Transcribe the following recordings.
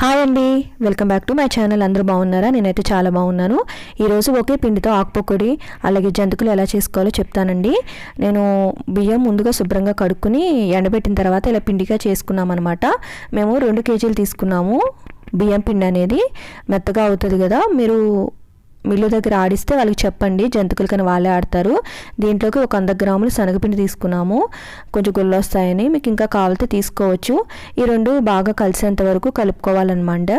Hi అండి, welcome back to my channel. అందరూ బాగున్నారా? నేనైతే చాలా బాగున్నాను. ఈరోజు ఒకే పిండితో ఆకుపొడి అలాగే జంతికలు ఎలా చేసుకోవాలో చెప్తానండి. నేను బియ్యం ముందుగా శుభ్రంగా కడుక్కుని ఎండబెట్టిన తర్వాత ఇలా పిండిగా చేసుకున్నాం అనమాట. మేము 2 కేజీలు తీసుకున్నాము. బియ్యం పిండి అనేది మెత్తగా అవుతుంది కదా, మీరు మిల్లు దగ్గర ఆడిస్తే వాళ్ళకి చెప్పండి, జంతికలు కానీ వాళ్ళే ఆడతారు. దీంట్లోకి ఒక 100 గ్రాములు శనగపిండి తీసుకున్నాము, కొంచెం గుళ్ళు వస్తాయని. మీకు ఇంకా కావాలితే తీసుకోవచ్చు. ఈ రెండు బాగా కలిసేంత వరకు కలుపుకోవాలన్నమాట.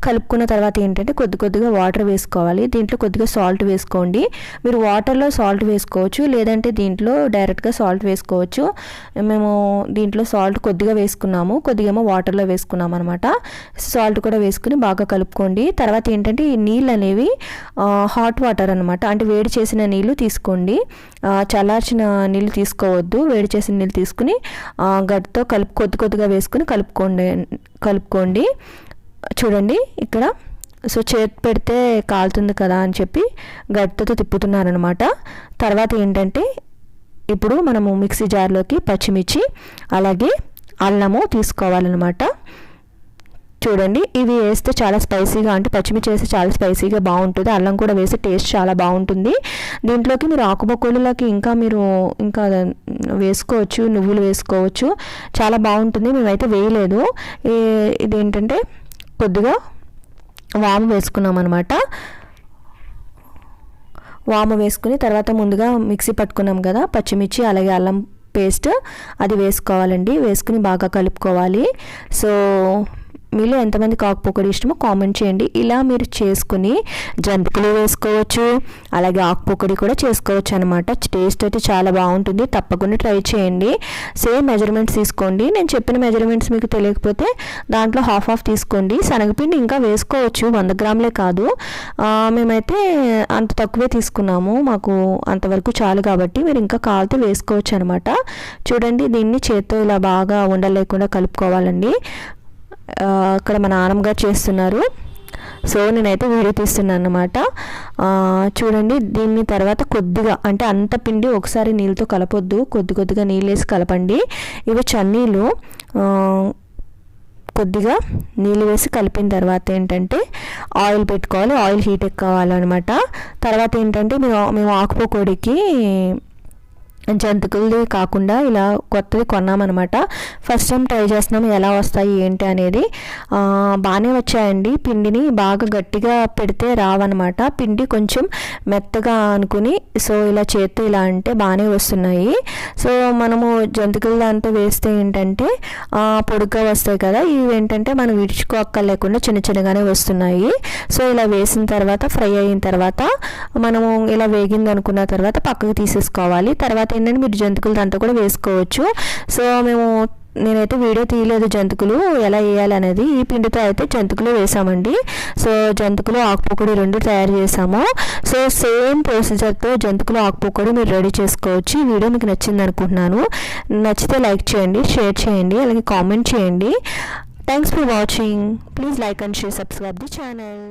కలుపుకున్న తర్వాత ఏంటంటే కొద్దిగా వాటర్ వేసుకోవాలి. దీంట్లో కొద్దిగా సాల్ట్ వేసుకోండి. మీరు వాటర్లో సాల్ట్ వేసుకోవచ్చు, లేదంటే దీంట్లో డైరెక్ట్గా సాల్ట్ వేసుకోవచ్చు. మేము దీంట్లో సాల్ట్ కొద్దిగా వేసుకున్నాము, కొద్దిగా వాటర్లో వేసుకున్నాము అనమాట. సాల్ట్ కూడా వేసుకుని బాగా కలుపుకోండి. తర్వాత ఏంటంటే ఈ నీళ్ళు అనేవి హాట్ వాటర్ అనమాట, అంటే వేడి చేసిన నీళ్ళు తీసుకోండి. చల్లార్చిన నీళ్ళు తీసుకోవద్దు. వేడి చేసిన నీళ్ళు తీసుకుని గడ్డతో కొద్దిగా వేసుకుని కలుపుకోండి. చూడండి ఇక్కడ, సో చేతి పెడితే కాలుతుంది కదా అని చెప్పి గడ్డతో తిప్పుతున్నారనమాట. తర్వాత ఏంటంటే ఇప్పుడు మనము మిక్సీ జార్లోకి పచ్చిమిర్చి అలాగే అల్లము తీసుకోవాలన్నమాట. చూడండి, ఇవి వేస్తే చాలా స్పైసీగా, అంటే పచ్చిమిర్చి వేస్తే చాలా స్పైసీగా బాగుంటుంది. అల్లం కూడా వేసి టేస్ట్ చాలా బాగుంటుంది. దీంట్లోకి మీరు ఆకుపొక్కులకి మీరు ఇంకా వేసుకోవచ్చు, నువ్వులు వేసుకోవచ్చు, చాలా బాగుంటుంది. మేమైతే వేయలేదు. ఇదేంటంటే కొద్దిగా వాము వేసుకున్నాం అనమాట. వాము వేసుకుని తర్వాత ముందుగా మిక్సీ పట్టుకున్నాం కదా పచ్చిమిర్చి అలాగే అల్లం పేస్ట్, అది వేసుకోవాలండి. వేసుకుని బాగా కలుపుకోవాలి. సో మీలో ఎంతమందికి ఆకుపొడి ఇష్టమో కామెంట్ చేయండి. ఇలా మీరు చేసుకుని జంతికలు వేసుకోవచ్చు, అలాగే ఆకుపొడి కూడా చేసుకోవచ్చు అనమాట. టేస్ట్ అయితే చాలా బాగుంటుంది. తప్పకుండా ట్రై చేయండి. సేమ్ మెజర్మెంట్స్ తీసుకోండి. నేను చెప్పిన మెజర్మెంట్స్ మీకు తెలియకపోతే దాంట్లో హాఫ్ తీసుకోండి. శనగపిండి ఇంకా వేసుకోవచ్చు, 100 గ్రాములే కాదు. మేమైతే అంత తక్కువే తీసుకున్నాము, మాకు అంతవరకు చాలు కాబట్టి మీరు ఇంకా కావాలితే వేసుకోవచ్చు అనమాట. చూడండి, దీన్ని చేత్తో ఇలా బాగా ఉండలేకుండా కలుపుకోవాలండి. అక్కడ మా నాన్నమ్మగారు చేస్తున్నారు, సో నేనైతే వీడియో తీస్తున్నాను అన్నమాట. చూడండి, దీన్ని తర్వాత కొద్దిగా, అంటే అంత పిండి ఒకసారి నీళ్ళతో కలపొద్దు, కొద్దిగా నీళ్ళు వేసి కలపండి. ఇవి చన్నీళ్ళు, కొద్దిగా నీళ్ళు వేసి కలిపిన తర్వాత ఏంటంటే ఆయిల్ పెట్టుకోవాలి. ఆయిల్ హీట్ ఎక్కాలన్నమాట. తర్వాత ఏంటంటే మేము ఆకుపొడికి జంతికలు కాకుండా ఇలా కొత్తది కొన్నామన్నమాట. ఫస్ట్ టైం ట్రై చేస్తున్నాము, ఎలా వస్తాయి ఏంటి అనేది. బాగానే వచ్చాయండి. పిండిని బాగా గట్టిగా పెడితే రావన్నమాట, పిండి కొంచెం మెత్తగా అనుకుని, సో ఇలా చేత్తో ఇలా అంటే బాగానే వస్తున్నాయి. సో మనము జంతికలు దాంతో వేస్తే ఏంటంటే పొడుగ్గా వస్తాయి కదా, ఇవి ఏంటంటే మనం విడుచుకోక్కర్లేకుండా చిన్నగానే వస్తున్నాయి. సో ఇలా వేసిన తర్వాత ఫ్రై అయిన తర్వాత మనము ఇలా వేగింది అనుకున్న తర్వాత పక్కకు తీసేసుకోవాలి. తర్వాత ఏంటంటే మీరు జంతికలు దాంట్లో కూడా వేసుకోవచ్చు. సో నేనైతే వీడియో తీయలేదు జంతికలు ఎలా వేయాలి అనేది. ఈ పిండితో అయితే జంతికలు వేసామండి. సో జంతికలు ఆకుపొడి 2 తయారు చేసాము. సో సేమ్ ప్రొసీజర్తో జంతికలు ఆకుపొడి మీరు రెడీ చేసుకోవచ్చు. ఈ వీడియో మీకు నచ్చింది అనుకుంటున్నాను. నచ్చితే లైక్ చేయండి, షేర్ చేయండి, అలాగే కామెంట్ చేయండి. Thanks for watching. Please like and share, subscribe the channel.